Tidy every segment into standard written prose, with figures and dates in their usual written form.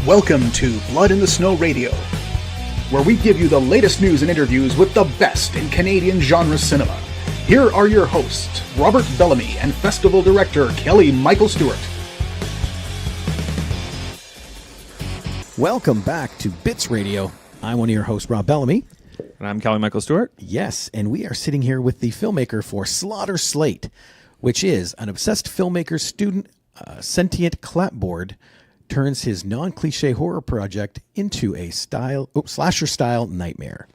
Welcome to Blood in the Snow Radio, where we give you the latest news and interviews with the best in Canadian genre cinema. Here are your hosts, Robert Bellamy and Festival Director Kelly Michael Stewart. Welcome back to Bits Radio. I'm one of your hosts, Rob Bellamy. And I'm Kelly Michael Stewart. Yes, and we are sitting here with the filmmaker for Slate, which is an obsessed filmmaker student sentient clapboard turns his non-cliche horror project into a slasher-style nightmare.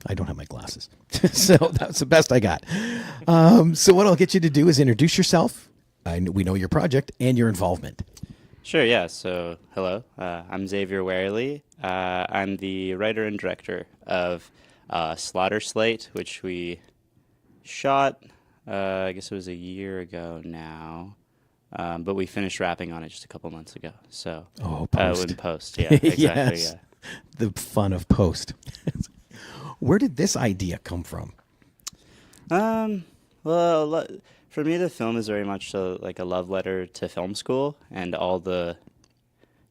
I don't have my glasses, so that's the best I got. So what I'll get you to do is introduce yourself. We know your project and your involvement. Sure, yeah. So, hello. I'm Xavier Wehrli. I'm the writer and director of Slate, which we shot, I guess it was a year ago now. But we finished wrapping on it just a couple months ago. So, post. In post, yeah, exactly, Yes. yeah. The fun of post. Where did this idea come from? Well, for me, the film is very much like a love letter to film school and all the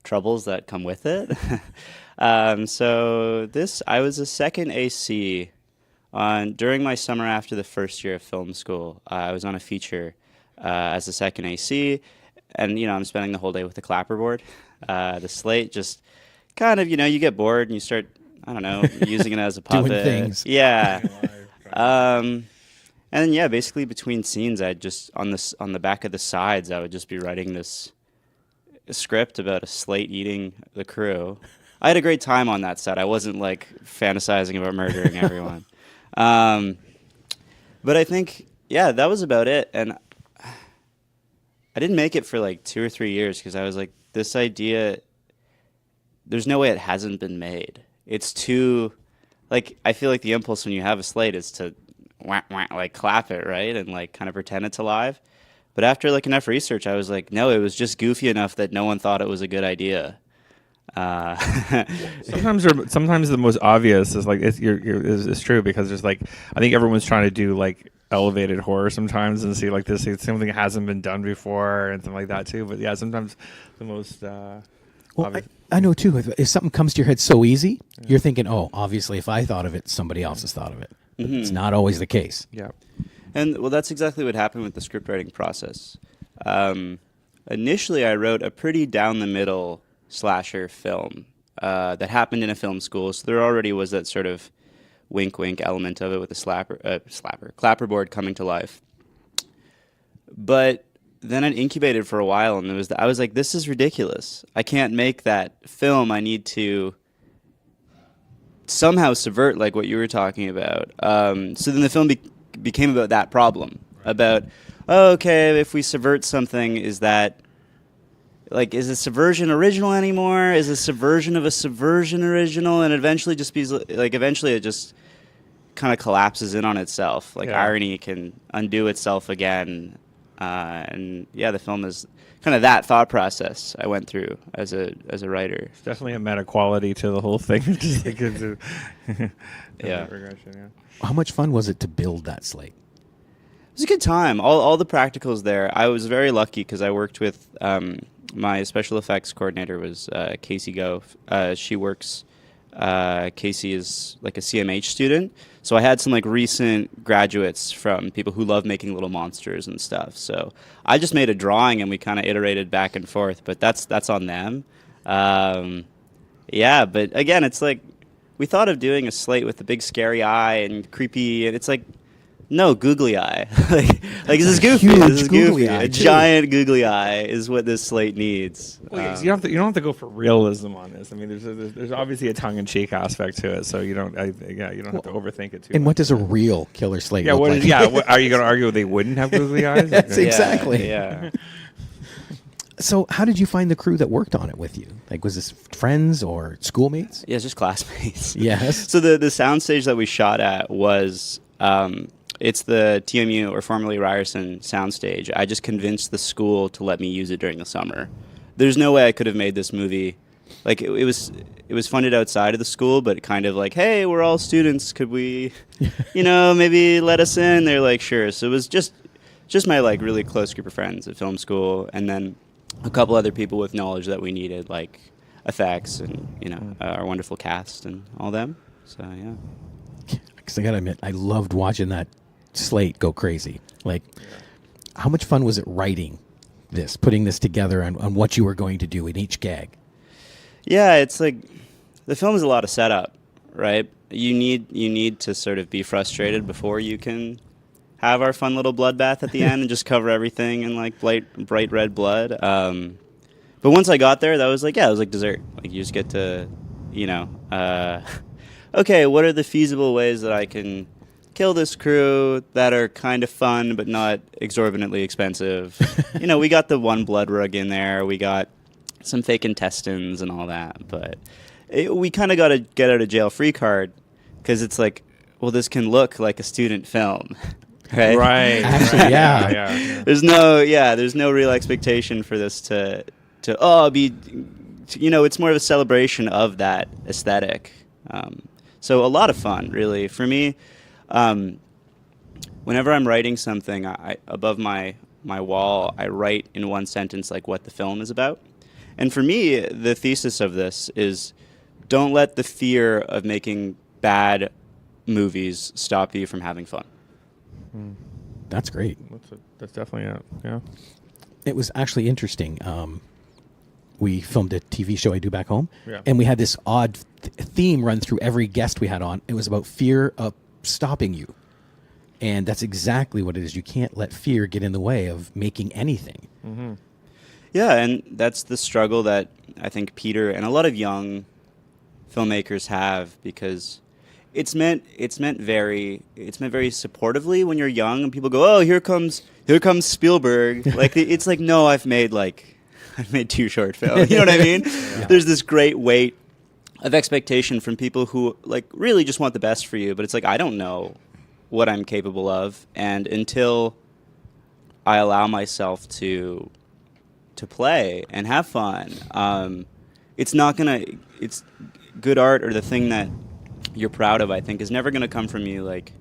troubles that come with it. So I was a second AC during my summer after the first year of film school. I was on a feature as a second AC, and I'm spending the whole day with the clapperboard. The slate just kind of, you get bored and you start, I don't know, using it as a puppet. Doing things. Yeah. And then, yeah, basically between scenes, I'd just on the back of the sides, I would just be writing this script about a slate eating the crew. I had a great time on that set. I wasn't like fantasizing about murdering everyone. But I think, yeah, that was about it. And I didn't make it for like 2 or 3 years because I was like, this idea, there's no way it hasn't been made. It's too, like, I feel like the impulse when you have a slate is to wah, wah, like clap it, right? And like kind of pretend it's alive. But after like enough research, I was like, no, it was just goofy enough that no one thought it was a good idea. Sometimes the most obvious is like it's true because there's like I think everyone's trying to do like elevated horror sometimes and see like this something that hasn't been done before and something like that too. But yeah, sometimes the most obvious. I know too. If something comes to your head so easy, you're thinking, oh, obviously, if I thought of it, somebody else has thought of it. But it's not always the case. Yeah. And well, that's exactly what happened with the script writing process. Initially, I wrote a pretty down the middle slasher film that happened in a film school, so there already was that sort of wink element of it with the clapperboard coming to life. But then it incubated for a while, and I was like, this is ridiculous. I can't make that film. I need to somehow subvert like what you were talking about. So then the film became about that problem, about, okay, if we subvert something, is a subversion original anymore? Is a subversion of a subversion original? And eventually it just kind of collapses in on itself. Like irony can undo itself again. And yeah, the film is kind of that thought process I went through as a writer. It's definitely a meta quality to the whole thing. Just like yeah. Regression, yeah. How much fun was it to build that slate? It was a good time. All the practicals there. I was very lucky because I worked with my special effects coordinator was Casey Gove. She works. Casey is like a CMH student, so I had some like recent graduates from people who love making little monsters and stuff. So I just made a drawing and we kind of iterated back and forth. But that's on them. Yeah, but again, it's like we thought of doing a slate with a big scary eye and creepy, and it's like. No, googly eye. like this is goofy. This is goofy. A giant googly eye is what this slate needs. Well, you don't have to go for realism on this. I mean, there's obviously a tongue-in-cheek aspect to it, so you don't have to overthink it too. And much. What does a real killer slate look like? Are you going to argue they wouldn't have googly eyes? Yes, exactly. Yeah. So how did you find the crew that worked on it with you? Like, was this friends or schoolmates? Yeah, it's just classmates. Yes. So the soundstage that we shot at was. It's the TMU, or formerly Ryerson, soundstage. I just convinced the school to let me use it during the summer. There's no way I could have made this movie. Like, it was funded outside of the school, but kind of like, hey, we're all students. Could we, maybe let us in? They're like, sure. So it was just my, like, really close group of friends at film school, and then a couple other people with knowledge that we needed, like effects and our wonderful cast and all them. So yeah. Because I gotta admit, I loved watching that slate go crazy. Like, how much fun was it writing this, putting this together on what you were going to do in each gag? Yeah, it's like the film is a lot of setup, right? You need to sort of be frustrated before you can have our fun little bloodbath at the end and just cover everything in like bright red blood. But once I got there, that was like, it was like dessert. Like you just get to, okay, what are the feasible ways that I can kill this crew that are kind of fun but not exorbitantly expensive? We got the one blood rug in there. We got some fake intestines and all that. But we kind of got a get out of jail free card because it's like, well, this can look like a student film. Right. Actually, yeah. There's no real expectation for this to be, it's more of a celebration of that aesthetic. So a lot of fun, really. For me, whenever I'm writing something, I above my wall, I write in one sentence like what the film is about. And for me, the thesis of this is don't let the fear of making bad movies stop you from having fun. That's great. That's definitely it. Yeah. It was actually interesting. We filmed a TV show I do back home, Yeah. and we had this odd theme run through every guest we had on. It was about fear of stopping you. And that's exactly what it is. You can't let fear get in the way of making anything. Mm-hmm. Yeah, and that's the struggle that I think Peter and a lot of young filmmakers have, because it's meant very supportively when you're young and people go, oh, here comes Spielberg. Like it's like, no, I've made 2 short films. You know what I mean? Yeah. There's this great weight of expectation from people who like really just want the best for you, but it's like, I don't know what I'm capable of, and until I allow myself to play and have fun, it's good art, or the thing that you're proud of, I think, is never going to come from you like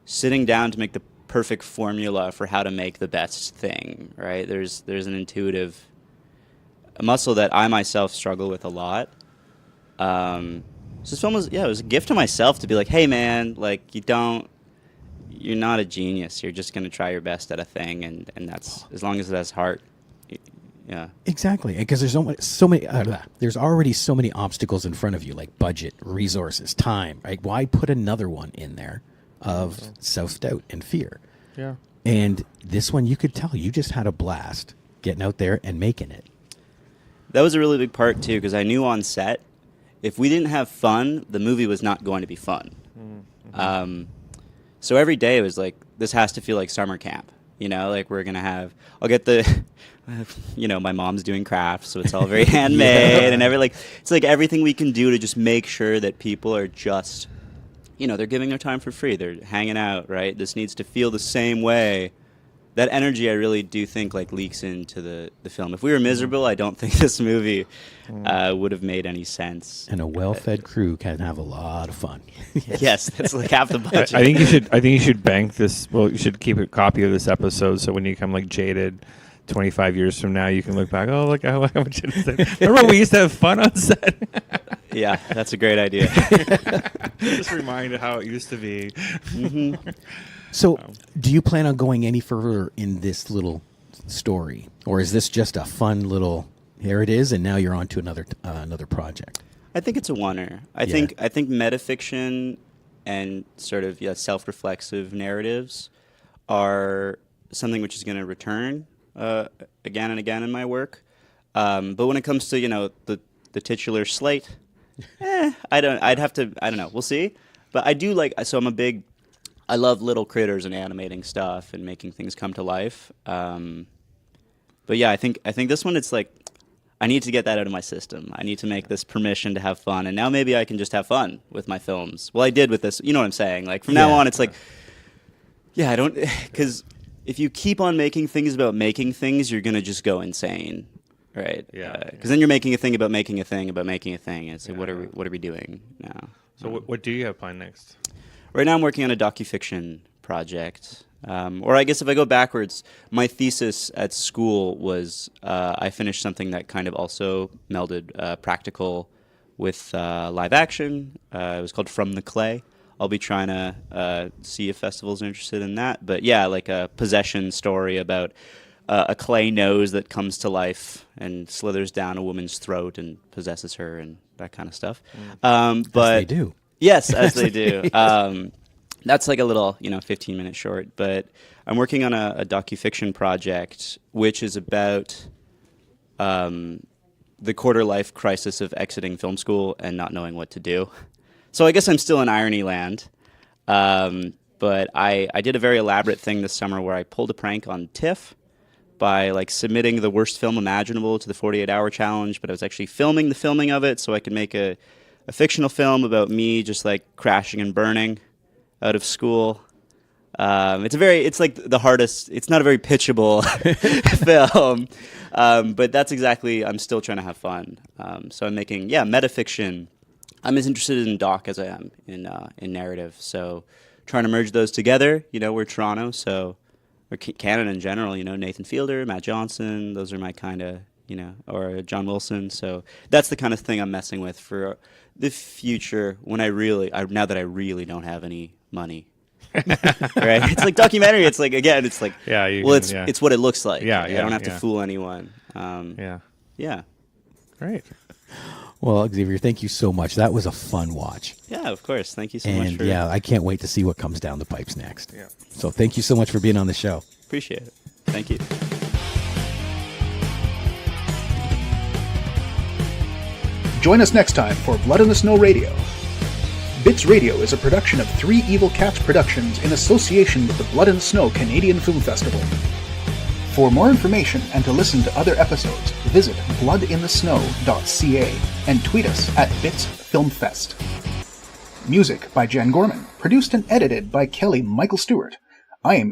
sitting down to make the perfect formula for how to make the best thing, right? There's an intuitive muscle that I myself struggle with a lot. So this film it was a gift to myself to be like, hey man, like you're not a genius. You're just going to try your best at a thing, and that's, as long as it has heart. Yeah. Exactly, because there's so many. There's already so many obstacles in front of you, like budget, resources, time. Right? Why put another one in there of self-doubt and fear? Yeah. And this one, you could tell you just had a blast getting out there and making it. That was a really big part too, because I knew on set, if we didn't have fun, the movie was not going to be fun. Mm-hmm. So every day it was like, this has to feel like summer camp. Like we're going to have, I'll get the, my mom's doing crafts, so it's all very handmade and it's like everything we can do to just make sure that people are just, they're giving their time for free. They're hanging out, right? This needs to feel the same way. That energy, I really do think, like leaks into the film. If we were miserable, I don't think this movie would have made any sense. And a well-fed crew can have a lot of fun. Yes, that's like half the budget. I think you should bank this. Well, you should keep a copy of this episode, so when you come like jaded 25 years from now, you can look back. Oh, look how much it is. Remember we used to have fun on set. Yeah, that's a great idea. Just remind how it used to be. Mm-hmm. So, do you plan on going any further in this little story, or is this just a fun little? Here it is, and now you're on to another project. I think it's a oneer. I think metafiction and sort of self-reflexive narratives are something which is going to return again and again in my work. But when it comes to the titular slate, I don't know. We'll see. But I do I love little critters and animating stuff and making things come to life. But yeah, I think this one, it's like, I need to get that out of my system. I need to make this permission to have fun. And now maybe I can just have fun with my films. Well, I did with this. You know what I'm saying? Like from now on, it's like, I don't, because if you keep on making things about making things, you're going to just go insane. Right? Yeah. Because then you're making a thing about making a thing about making a thing. And it's like, what are we doing now? So what do you have planned next? Right now I'm working on a docufiction project. Or I guess if I go backwards, my thesis at school was I finished something that kind of also melded practical with live action. It was called From the Clay. I'll be trying to see if festivals are interested in that. But yeah, like a possession story about a clay nose that comes to life and slithers down a woman's throat and possesses her and that kind of stuff. But As they do. Yes, as they do. That's like a little, 15-minute short. But I'm working on a docufiction project, which is about the quarter-life crisis of exiting film school and not knowing what to do. So I guess I'm still in irony land. But I did a very elaborate thing this summer where I pulled a prank on TIFF by like submitting the worst film imaginable to the 48-hour challenge, but I was actually filming the filming of it so I could make a fictional film about me just like crashing and burning out of school. It's like the hardest, it's not a very pitchable film, but that's exactly, I'm still trying to have fun. So I'm making, metafiction. I'm as interested in doc as I am in narrative. So trying to merge those together, we're Toronto, so, or Canada in general, Nathan Fielder, Matt Johnson, those are my kind of, or John Wilson. So that's the kind of thing I'm messing with for the future when now that I really don't have any money. Right? It's like documentary. It's like, again, it's like, it's what it looks like. I don't have to fool anyone. Yeah. Great. Well, Xavier, thank you so much. That was a fun watch. Yeah, of course. Thank you so much. And I can't wait to see what comes down the pipes next. Yeah. So thank you so much for being on the show. Appreciate it. Thank you. Join us next time for Blood in the Snow Radio. Bits Radio is a production of Three Evil Cats Productions in association with the Blood in the Snow Canadian Film Festival. For more information and to listen to other episodes, visit bloodinthesnow.ca and tweet us at BitsFilmFest. Music by Jen Gorman, produced and edited by Kelly Michael Stewart. I am